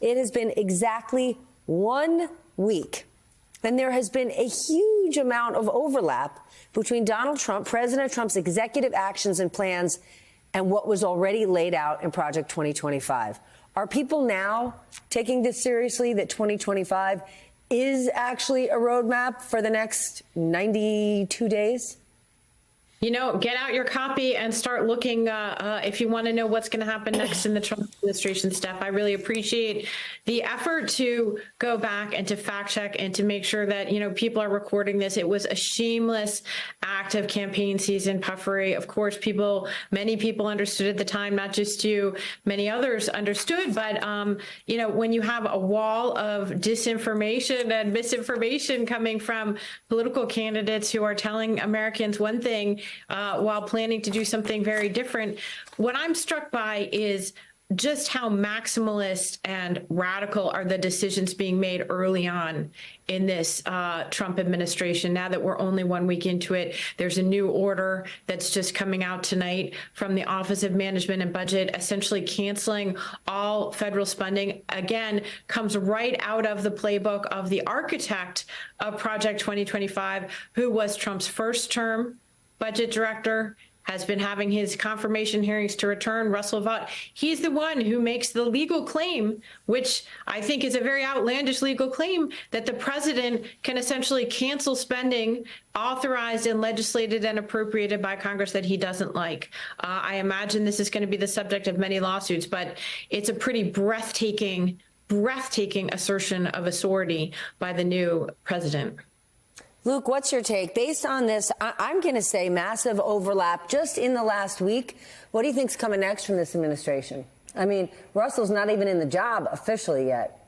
It has been exactly 1 week, and there has been a huge amount of overlap between Donald Trump, President Trump's executive actions and plans, and what was already laid out in Project 2025. Are people now taking this seriously, that 2025 is actually a roadmap for the next 92 days? You know, get out your copy and start looking if you want to know what's going to happen next in the Trump administration, Steph. I really appreciate the effort to go back and to fact check and to make sure that, you know, people are recording this. It was a shameless act of campaign season puffery. Of course, many people understood at the time, not just you, many others understood. But, you know, when you have a wall of disinformation and misinformation coming from political candidates who are telling Americans one thing, while planning to do something very different. What I'm struck by is just how maximalist and radical are the decisions being made early on in this Trump administration. Now that we're only 1 week into it, there's a new order that's just coming out tonight from the Office of Management and Budget, essentially canceling all federal spending. Again, comes right out of the playbook of the architect of Project 2025, who was Trump's first term budget director, has been having his confirmation hearings to return, Russell Vought. He's the one who makes the legal claim, which I think is a very outlandish legal claim, that the president can essentially cancel spending authorized and legislated and appropriated by Congress that he doesn't like. I imagine this is going to be the subject of many lawsuits, but it's a pretty breathtaking assertion of authority by the new president. Luke, what's your take? Based on this, I'm going to say massive overlap just in the last week. What do you think's coming next from this administration? I mean, Russell's not even in the job officially yet.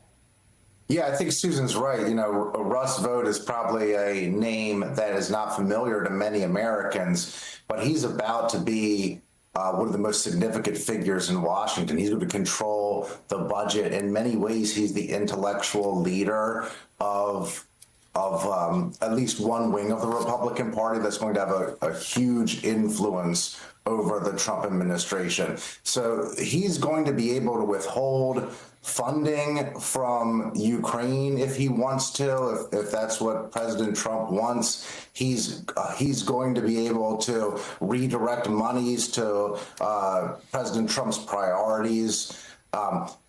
Yeah, I think Susan's right. You know, Russ Vought is probably a name that is not familiar to many Americans, but he's about to be one of the most significant figures in Washington. He's going to control the budget. In many ways, he's the intellectual leader of at least one wing of the Republican Party that's going to have a huge influence over the Trump administration. So he's going to be able to withhold funding from Ukraine if he wants to, if that's what President Trump wants. He's going to be able to redirect monies to President Trump's priorities.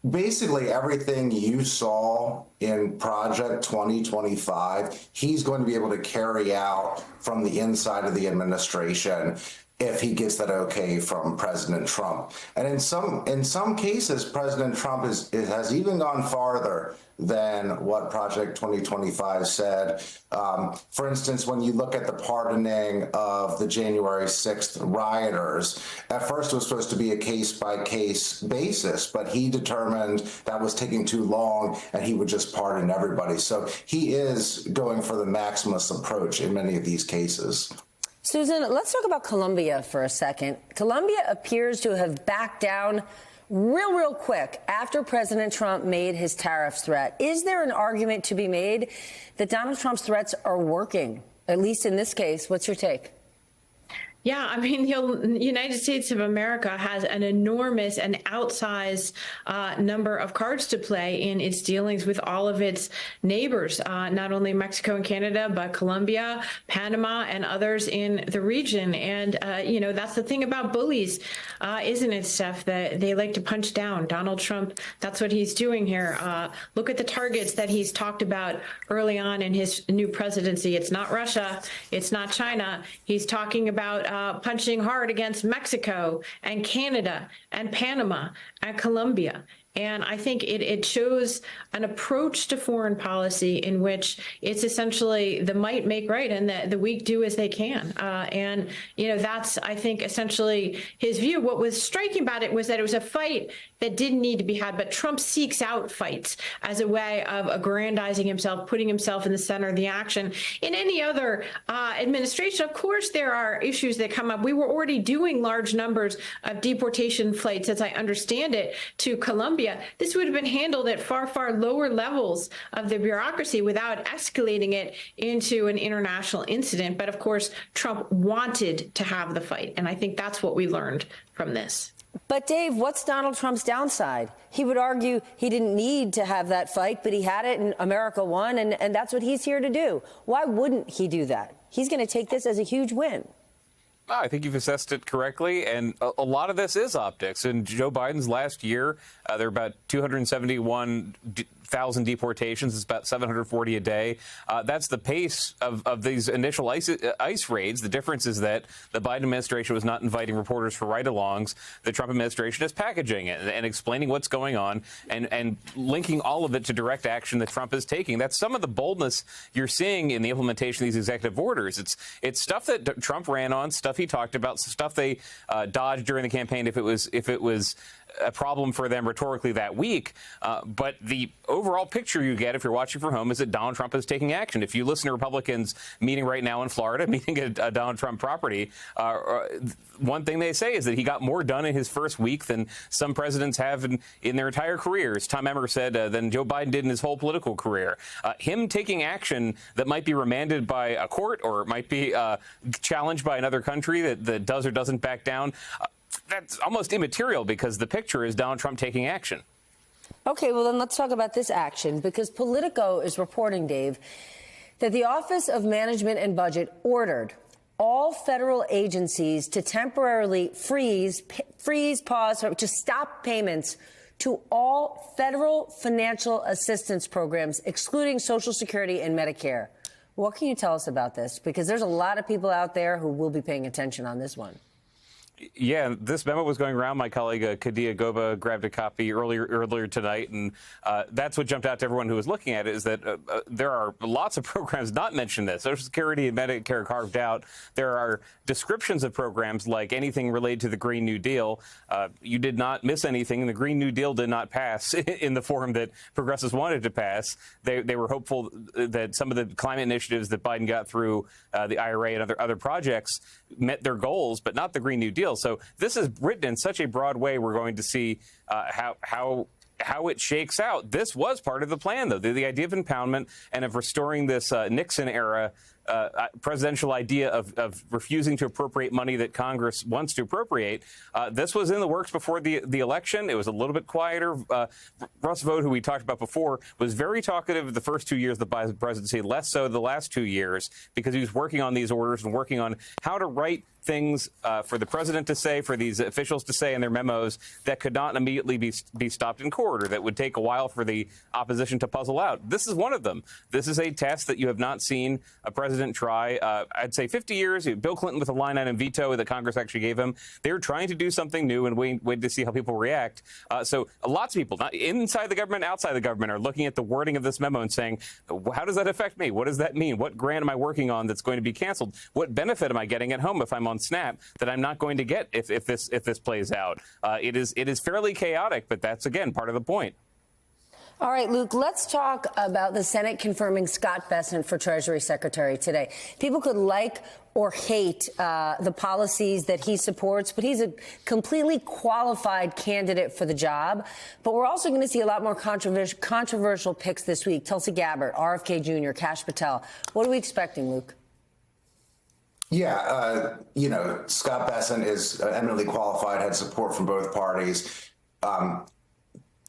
Basically everything you saw in Project 2025, he's going to be able to carry out from the inside of the administration if he gets that okay from President Trump. And in some cases, President Trump has even gone farther than what Project 2025 said. For instance, when you look at the pardoning of the January 6th rioters, at first it was supposed to be a case-by-case basis, but he determined that was taking too long and he would just pardon everybody. So he is going for the maximalist approach in many of these cases. Susan, let's talk about Colombia for a second. Colombia appears to have backed down real quick after President Trump made his tariff threat. Is there an argument to be made that Donald Trump's threats are working, at least in this case? What's your take? Yeah, I mean, the United States of America has an enormous and outsized number of cards to play in its dealings with all of its neighbors, not only Mexico and Canada, but Colombia, Panama, and others in the region. And, you know, that's the thing about bullies, isn't it, Steph, that they like to punch down. Donald Trump, that's what he's doing here. Look at the targets that he's talked about early on in his new presidency. It's not Russia. It's not China. He's talking about punching hard against Mexico and Canada and Panama and Colombia. And I think it shows an approach to foreign policy in which it's essentially the might make right and the weak do as they can. And, you know, that's, I think, essentially his view. What was striking about it was that it was a fight that didn't need to be had, but Trump seeks out fights as a way of aggrandizing himself, putting himself in the center of the action. In any other administration, of course, there are issues that come up. We were already doing large numbers of deportation flights, as I understand it, to Colombia. This would have been handled at far lower levels of the bureaucracy without escalating it into an international incident. But of course, Trump wanted to have the fight. And I think that's what we learned from this. But Dave, what's Donald Trump's downside? He would argue he didn't need to have that fight, but he had it and America won, and that's what he's here to do. Why wouldn't he do that? He's going to take this as a huge win. I think you've assessed it correctly, and a lot of this is optics. In Joe Biden's last year, there were about 271,000 deportations. It's about 740 a day. That's the pace of these initial ICE raids. The difference is that the Biden administration was not inviting reporters for ride-alongs. The Trump administration is packaging it and explaining what's going on and linking all of it to direct action that Trump is taking. That's some of the boldness you're seeing in the implementation of these executive orders. It's stuff that Trump ran on, stuff he talked about, stuff they dodged during the campaign if it was a problem for them rhetorically that week. But the overall picture you get if you're watching from home is that Donald Trump is taking action. If you listen to Republicans meeting right now in Florida, meeting at a Donald Trump property, one thing they say is that he got more done in his first week than some presidents have in their entire careers. Tom Emmer said than Joe Biden did in his whole political career. Him taking action that might be remanded by a court or might be challenged by another country that does or doesn't back down, that's almost immaterial because the picture is Donald Trump taking action. Okay, well, then let's talk about this action, because Politico is reporting, Dave, that the Office of Management and Budget ordered all federal agencies to temporarily freeze, pause, or to stop payments to all federal financial assistance programs, excluding Social Security and Medicare. What can you tell us about this? Because there's a lot of people out there who will be paying attention on this one. Yeah, this memo was going around. My colleague Kadia Goba grabbed a copy earlier tonight, and that's what jumped out to everyone who was looking at it, is that there are lots of programs not mentioned this. Social Security and Medicare carved out. There are descriptions of programs like anything related to the Green New Deal. You did not miss anything, and the Green New Deal did not pass in the form that progressives wanted to pass. They were hopeful that some of the climate initiatives that Biden got through the IRA and other projects met their goals, but not the Green New Deal. So this is written in such a broad way. We're going to see how it shakes out. This was part of the plan, though, the idea of impoundment and of restoring this Nixon-era presidential idea of refusing to appropriate money that Congress wants to appropriate. This was in the works before the election. It was a little bit quieter. Russ Vought, who we talked about before, was very talkative the first 2 years of the Biden presidency, less so the last 2 years, because he was working on these orders and working on how to write things for the president to say, for these officials to say in their memos that could not immediately be stopped in court, or that would take a while for the opposition to puzzle out. This is one of them. This is a test that you have not seen a president try. I'd say 50 years. Bill Clinton with a line item veto that Congress actually gave him. They were trying to do something new and wait to see how people react. So lots of people, not inside the government, outside the government, are looking at the wording of this memo and saying, how does that affect me? What does that mean? What grant am I working on that's going to be canceled? What benefit am I getting at home if I'm on SNAP that I'm not going to get if this plays out? It is fairly chaotic, but that's, again, part of the point. All right, Luke, let's talk about the Senate confirming Scott Bessent for Treasury Secretary today. People could like or hate the policies that he supports, but he's a completely qualified candidate for the job. But we're also going to see a lot more controversial picks this week. Tulsi Gabbard, RFK Jr., Kash Patel. What are we expecting, Luke? Yeah, Scott Bessent is eminently qualified, had support from both parties.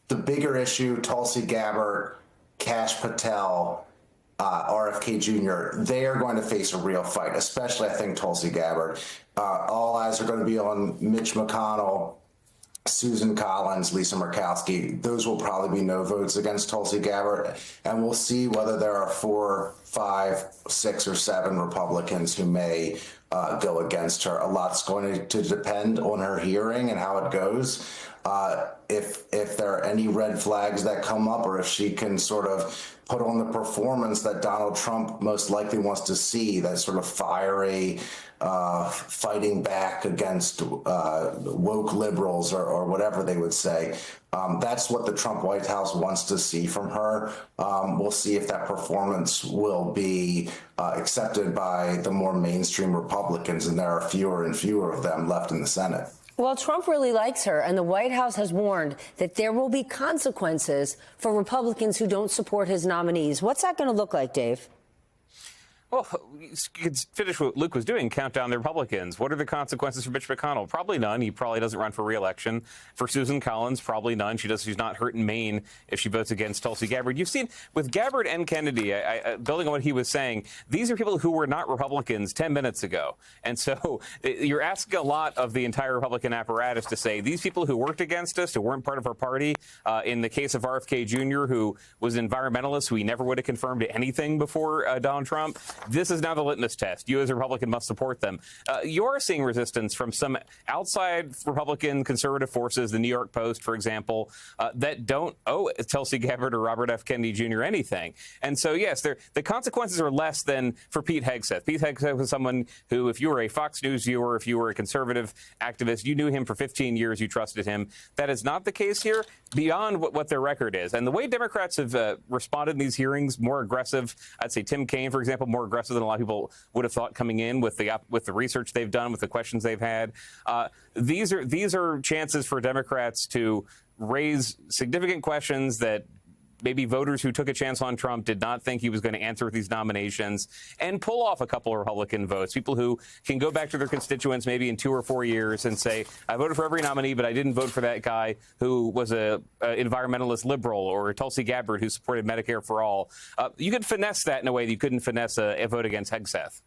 The bigger issue, Tulsi Gabbard, Kash Patel, RFK Jr., they are going to face a real fight, especially, I think, Tulsi Gabbard. All eyes are going to be on Mitch McConnell, Susan Collins, Lisa Murkowski. Those will probably be no votes against Tulsi Gabbard. And we'll see whether there are 4, 5, 6, or 7 Republicans who may go against her. A lot's going to depend on her hearing and how it goes. If there are any red flags that come up, or if she can sort of put on the performance that Donald Trump most likely wants to see, that sort of fiery fighting back against woke liberals or whatever they would say. That's what the Trump White House wants to see from her. We'll see if that performance will be accepted by the more mainstream Republicans, and there are fewer and fewer of them left in the Senate. Well, Trump really likes her, and the White House has warned that there will be consequences for Republicans who don't support his nominees. What's that going to look like, Dave? Well, you could finish what Luke was doing, count down the Republicans. What are the consequences for Mitch McConnell? Probably none. He probably doesn't run for re-election. For Susan Collins, probably none. She's not hurt in Maine if she votes against Tulsi Gabbard. You've seen with Gabbard and Kennedy, building on what he was saying, these are people who were not Republicans 10 minutes ago. And so you're asking a lot of the entire Republican apparatus to say these people who worked against us, who weren't part of our party, in the case of RFK Jr., who was an environmentalist who he never would have confirmed anything before Donald Trump, this is now the litmus test. You as a Republican must support them. You're seeing resistance from some outside Republican conservative forces, the New York Post, for example, that don't owe Tulsi Gabbard or Robert F. Kennedy Jr. anything. And so, yes, the consequences are less than for Pete Hegseth. Pete Hegseth was someone who, if you were a Fox News viewer, if you were a conservative activist, you knew him for 15 years, you trusted him. That is not the case here, beyond what their record is. And the way Democrats have responded in these hearings, more aggressive, I'd say Tim Kaine, for example, more aggressive than a lot of people would have thought coming in with the research they've done, with the questions they've had. These are chances for Democrats to raise significant questions that maybe voters who took a chance on Trump did not think he was going to answer these nominations, and pull off a couple of Republican votes. People who can go back to their constituents maybe in 2 or 4 years and say, I voted for every nominee, but I didn't vote for that guy who was a environmentalist liberal, or Tulsi Gabbard who supported Medicare for all. You could finesse that in a way that you couldn't finesse a vote against Hegseth.